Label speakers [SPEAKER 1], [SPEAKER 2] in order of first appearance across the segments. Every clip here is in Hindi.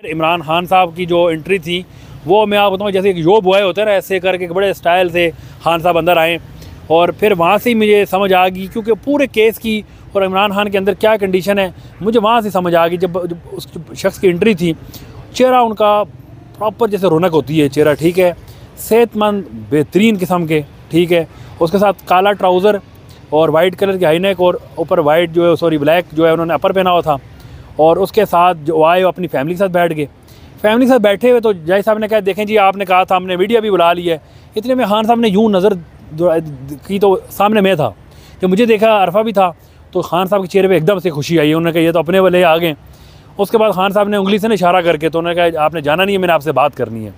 [SPEAKER 1] इमरान खान साहब की जो एंट्री थी वो मैं आपको बताऊँ, जैसे एक यो बॉय होता है ना, ऐसे करके बड़े स्टाइल से खान साहब अंदर आए और फिर वहाँ से ही मुझे समझ आ गई, क्योंकि पूरे केस की और इमरान खान के अंदर क्या कंडीशन है मुझे वहाँ से समझ आ गई। जब उस शख्स की एंट्री थी, चेहरा उनका प्रॉपर जैसे रौनक होती है चेहरा, ठीक है, सेहतमंद बेहतरीन किस्म के, ठीक है, उसके साथ काला ट्राउज़र और वाइट कलर की हाई नेक और ऊपर वाइट जो है सॉरी ब्लैक जो है उन्होंने अपर पहना हुआ था। और उसके साथ जो आए अपनी फैमिली के साथ बैठ गए। फैमिली के साथ बैठे हुए तो जय साहब ने कहा देखें जी आपने कहा था, हमने मीडिया भी बुला ली है। इतने में खान साहब ने यूँ नज़र की तो सामने मैं था, जब मुझे देखा अरफा भी था, तो खान साहब के चेहरे पे एकदम से खुशी आई। उन्होंने कहा ये तो अपने वाले आ गए। उसके बाद खान साहब ने उंगली से इशारा करके तो उन्होंने कहा आपने जाना नहीं है, मैंने आपसे बात करनी है।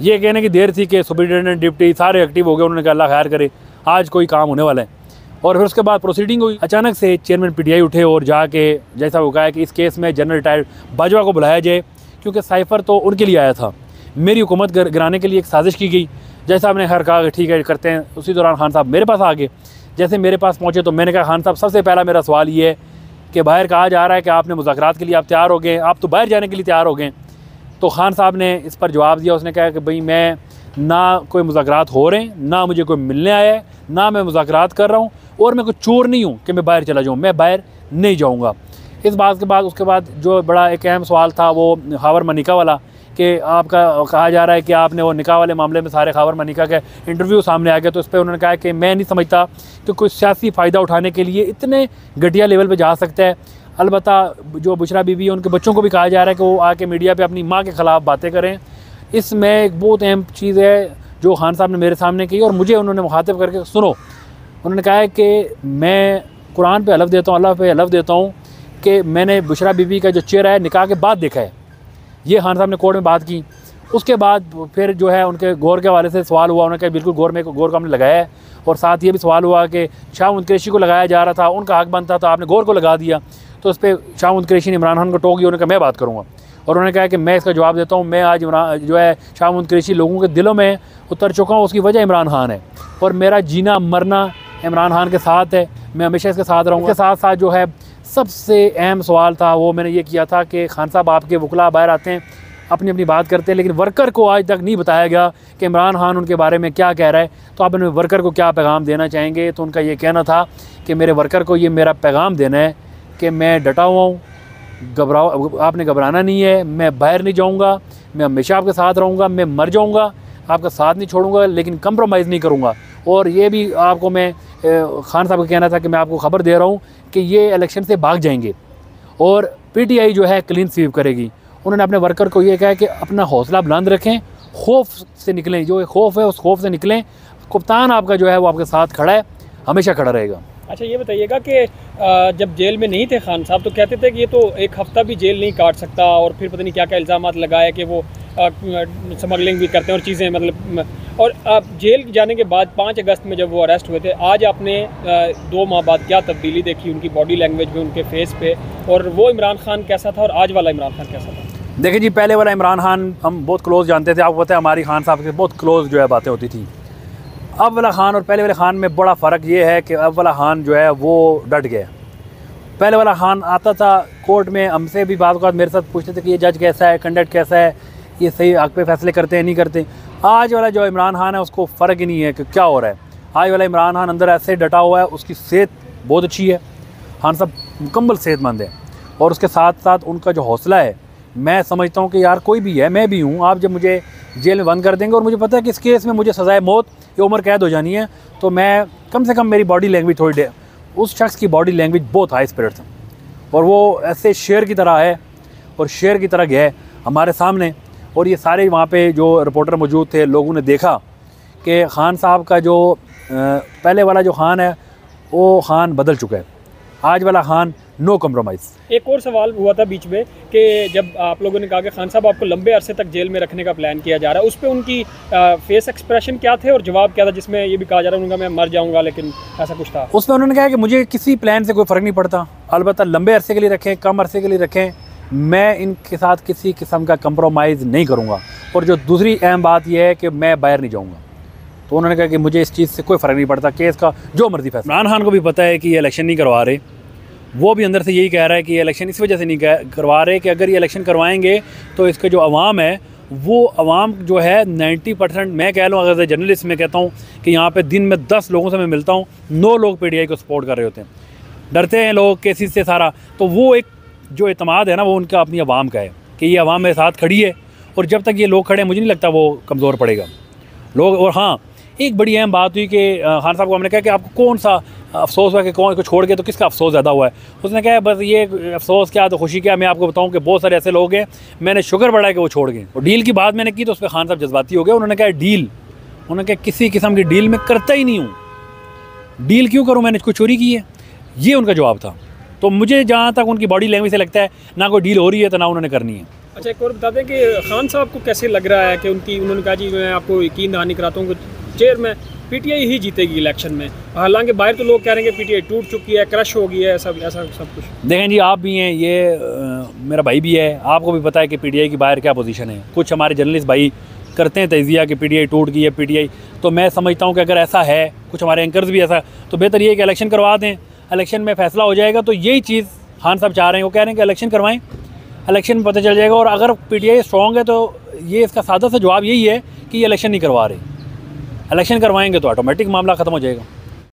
[SPEAKER 1] ये कहने की देर थी कि सुपरिटेंडेंट डिप्टी सारे एक्टिव हो गए। उन्होंने कहा अल्लाह खैर करे, आज कोई काम होने वाला है। और फिर उसके बाद प्रोसीडिंग हुई। अचानक से चेयरमैन पीटीआई उठे और जाके जैसा वो कहा कि इस केस में जनरल रिटायर्ड बाजवा को बुलाया जाए, क्योंकि साइफ़र तो उनके लिए आया था, मेरी हुकूमत गिराने के लिए एक साजिश की गई। जय साहब ने खैर कहा कि ठीक है करते हैं। उसी दौरान खान साहब मेरे पास आ गए। जैसे मेरे पास पहुँचे तो मैंने कहा खान साहब सबसे पहला मेरा सवाल ये है कि बाहर कहा जा रहा है कि आपने मुज़ाकरात के लिए आप तैयार हो गए, आप तो बाहर जाने के लिए तैयार हो गए। तो खान साहब ने इस पर जवाब दिया, उसने कहा कि भाई मैं ना कोई मुज़ाकरात हो रहे हैं, ना मुझे कोई मिलने आया है, ना मैं मुज़ाकरात कर रहा हूँ, और मैं कोई चोर नहीं हूँ कि मैं बाहर चला जाऊँ, मैं बाहर नहीं जाऊँगा। इस बात के बाद उसके बाद जो बड़ा एक अहम सवाल था वो खावर मनिका वाला, कि आपका कहा जा रहा है कि आपने वो निकाह वाले मामले में सारे खावर मनिका के इंटरव्यू सामने आ गए। तो इस पर उन्होंने कहा कि मैं नहीं समझता कि कोई सियासी फ़ायदा उठाने के लिए इतने घटिया लेवल पर जा सकता है। अलबत्ता जो बुशरा बीबी है उनके बच्चों को भी कहा जा रहा है कि वो आके मीडिया पे अपनी माँ के ख़िलाफ़ बातें करें। इसमें एक बहुत अहम चीज़ है जो खान साहब ने मेरे सामने की और मुझे उन्होंने मुखातिब करके सुनो। उन्होंने कहा है कि मैं कुरान पे हलफ देता हूँ, अल्लाह पे हलफ देता हूँ कि मैंने बुशरा बीबी का जो चेहरा है निकाह के बाद देखा है। ये खान साहब ने कोर्ट में बात की। उसके बाद फिर जो है उनके गौर के हवाले से सवाल हुआ। उन्होंने कहा बिल्कुल गौर को हमने लगाया है, और साथ ये भी सवाल हुआ कि शाहमुद कुरैशी को लगाया जा रहा था, उनका हक बनता था, आपने गौर को लगा दिया। तो उस पर शाहमुद कुरैशी ने इमरान खान को टोक दिया। उन्होंने कहा मैं बात करूँगा, और उन्होंने कहा कि मैं इसका जवाब देता हूँ, मैं आज इमरान जो है शाहमुद कुरैशी लोगों के दिलों में उतर चुका हूँ। उसकी वजह इमरान खान है, और मेरा जीना मरना इमरान खान के साथ है, मैं हमेशा इसके साथ रहूँगा। इसके साथ साथ जो है सबसे अहम सवाल था वो मैंने ये किया था कि खान साहब आपके वकला बाहर आते हैं, अपनी अपनी बात करते हैं, लेकिन वर्कर को आज तक नहीं बताया गया कि इमरान खान उनके बारे में क्या कह रहा है। तो आप अपने वर्कर को क्या पैगाम देना चाहेंगे? तो उनका ये कहना था कि मेरे वर्कर को ये मेरा पैगाम देना है कि मैं डटा हुआ हूँ, घबराओ, आपने घबराना नहीं है, मैं बाहर नहीं जाऊँगा, मैं हमेशा आपके साथ रहूँगा, मैं मर जाऊँगा आपका साथ नहीं छोड़ूंगा, लेकिन कंप्रोमाइज़ नहीं करूँगा। और ये भी आपको मैं खान साहब का कहना था कि मैं आपको ख़बर दे रहा हूँ कि ये इलेक्शन से भाग जाएंगे और पीटीआई जो है क्लीन स्वीप करेगी। उन्होंने अपने वर्कर को ये कहा कि अपना हौसला बुलंद रखें, खौफ से निकलें, जो खौफ है उस खौफ से निकलें। कप्तान आपका जो है वो आपके साथ खड़ा है, हमेशा खड़ा रहेगा।
[SPEAKER 2] अच्छा ये बताइएगा कि जब जेल में नहीं थे खान साहब तो कहते थे कि ये तो एक हफ़्ता भी जेल नहीं काट सकता, और फिर पता नहीं क्या क्या इल्ज़ामात लगाए कि वो स्मगलिंग भी करते हैं और चीज़ें मतलब। और जेल जाने के बाद 5 अगस्त में जब वो अरेस्ट हुए थे, आज आपने 2 माह बाद क्या तब्दीली देखी उनकी बॉडी लैंग्वेज में, उनके फेस पे, और वो इमरान खान कैसा था और आज वाला इमरान खान कैसा था?
[SPEAKER 1] देखिए जी, पहले वाला इमरान खान हम बहुत क्लोज़ जानते थे, आपको पता है हमारी खान साहब के बहुत क्लोज़ जो है बातें होती थी। अब वाला खान और पहले वाले खान में बड़ा फ़र्क ये है कि अब वाला खान जो है वो डट गया। पहले वाला खान आता था कोर्ट में, हमसे भी बात मेरे साथ पूछते थे कि ये जज कैसा है, कंडक्ट कैसा है, ये सही हक पे फैसले करते हैं नहीं करते। आज वाला जो इमरान खान है उसको फ़र्क ही नहीं है कि क्या हो रहा है। आज वाला इमरान खान अंदर ऐसे डटा हुआ है, उसकी सेहत बहुत अच्छी है, खान साहब मुकम्मल सेहतमंद है, और उसके साथ साथ उनका जो हौसला है, मैं समझता हूँ कि यार कोई भी है, मैं भी हूँ, आप जब मुझे जेल में बंद कर देंगे और मुझे पता है कि इस केस में मुझे सज़ाए मौत या उम्र कैद हो जानी है, तो मैं कम से कम मेरी बॉडी लैंग्वेज थोड़ी देर, उस शख्स की बॉडी लैंग्वेज बहुत हाई स्पिरिट था, और वो ऐसे शेर की तरह है और शेर की तरह गया है हमारे सामने। और ये सारे वहाँ पे जो रिपोर्टर मौजूद थे, लोगों ने देखा कि खान साहब का जो पहले वाला जो खान है वो खान बदल चुका है, आज वाला खान नो कम्प्रोमाइज़।
[SPEAKER 2] एक और सवाल हुआ था बीच में कि जब आप लोगों ने कहा कि खान साहब आपको लंबे अरसे तक जेल में रखने का प्लान किया जा रहा है, उस पर उनकी फेस एक्सप्रेशन क्या थे और जवाब क्या था, जिसमें ये भी कहा जा रहा है उनका मैं मर जाऊंगा, लेकिन ऐसा कुछ था?
[SPEAKER 1] उसमें उन्होंने कहा कि मुझे किसी प्लान से कोई फ़र्क नहीं पड़ता, अलबत्ता लंबे अरसे के लिए रखें, कम अरसे के लिए रखें, मैं इनके साथ किसी किस्म का कंप्रोमाइज़ नहीं करूँगा। और जो दूसरी अहम बात यह है कि मैं बाहर नहीं जाऊँगा। तो उन्होंने कहा कि मुझे इस चीज़ से कोई फ़र्क नहीं पड़ता, केस का जो मर्ज़ी फैसला। इमरान खान को भी पता है कि ये इलेक्शन नहीं करवा रहे, वो भी अंदर से यही कह रहा है कि ये इलेक्शन इस वजह से नहीं करवा रहे कि अगर ये इलेक्शन करवाएंगे तो इसका जो अवाम है वो अवाम जो है 90%, मैं कह लूँ अगर जर्नलिस्ट में कहता हूँ कि यहाँ पे दिन में 10 लोगों से मैं मिलता हूँ, 9 लोग पीटीआई को सपोर्ट कर रहे होते हैं। डरते हैं लोग केसेस से सारा, तो वो एक जो एतमाद है ना वो उनका अपनी अवाम का है कि ये अवाम मेरे साथ खड़ी है, और जब तक ये लोग खड़े हैं मुझे नहीं लगता वो कमज़ोर पड़ेगा लोग। और हाँ, एक बड़ी अहम बात हुई कि खान साहब को हमने कहा कि आपको कौन सा अफसोस हुआ कि कौन को छोड़ के तो किसका अफसोस ज़्यादा हुआ है। उसने कहा बस ये अफसोस क्या तो खुशी क्या, मैं आपको बताऊं कि बहुत सारे ऐसे लोग हैं मैंने शुक्र बढ़ाया कि वो छोड़ गए। और डील की बात मैंने की तो उस पर खान साहब जज्बाती हो गए। उन्होंने कहा डील, उन्होंने कहा किसी किस्म की डील मैं करता ही नहीं हूँ, डील क्यों करूँ, मैंने कोई चोरी की है, ये उनका जवाब था। तो मुझे जहाँ तक उनकी बॉडी लैंग्वेज से लगता है ना कोई डील हो रही है तो ना उन्होंने करनी है।
[SPEAKER 2] अच्छा, एक और बता दें कि खान साहब को कैसे लग रहा है कि उन्होंने कहा जी मैं आपको यकीन दहानी कराता हूँ कि चेयर में पीटीआई ही जीतेगी इलेक्शन में, हालांकि बाहर तो लोग कह रहे हैं कि पीटीआई टूट चुकी है, क्रश हो गई है, ऐसा सब कुछ।
[SPEAKER 1] देखें जी, आप भी हैं, ये मेरा भाई भी है, आपको भी पता है कि पीटीआई की बाहर क्या पोजीशन है। कुछ हमारे जर्नलिस्ट भाई करते हैं तजिया कि पीटीआई टूट गई है पीटीआई, तो मैं समझता हूँ कि अगर ऐसा है, कुछ हमारे एंकर्स भी ऐसा, तो बेहतर ये है कि इलेक्शन करवा दें, इलेक्शन में फैसला हो जाएगा। तो यही चीज़ खान साहब चाह रहे हैं, वो कह रहे हैं कि इलेक्शन करवाएं, इलेक्शन में पता चल जाएगा। और अगर पीटीआई स्ट्रॉन्ग है तो ये इसका सादा सा जवाब यही है कि ये इलेक्शन नहीं करवा रहे, इलेक्शन करवाएंगे तो ऑटोमेटिक मामला ख़त्म हो जाएगा।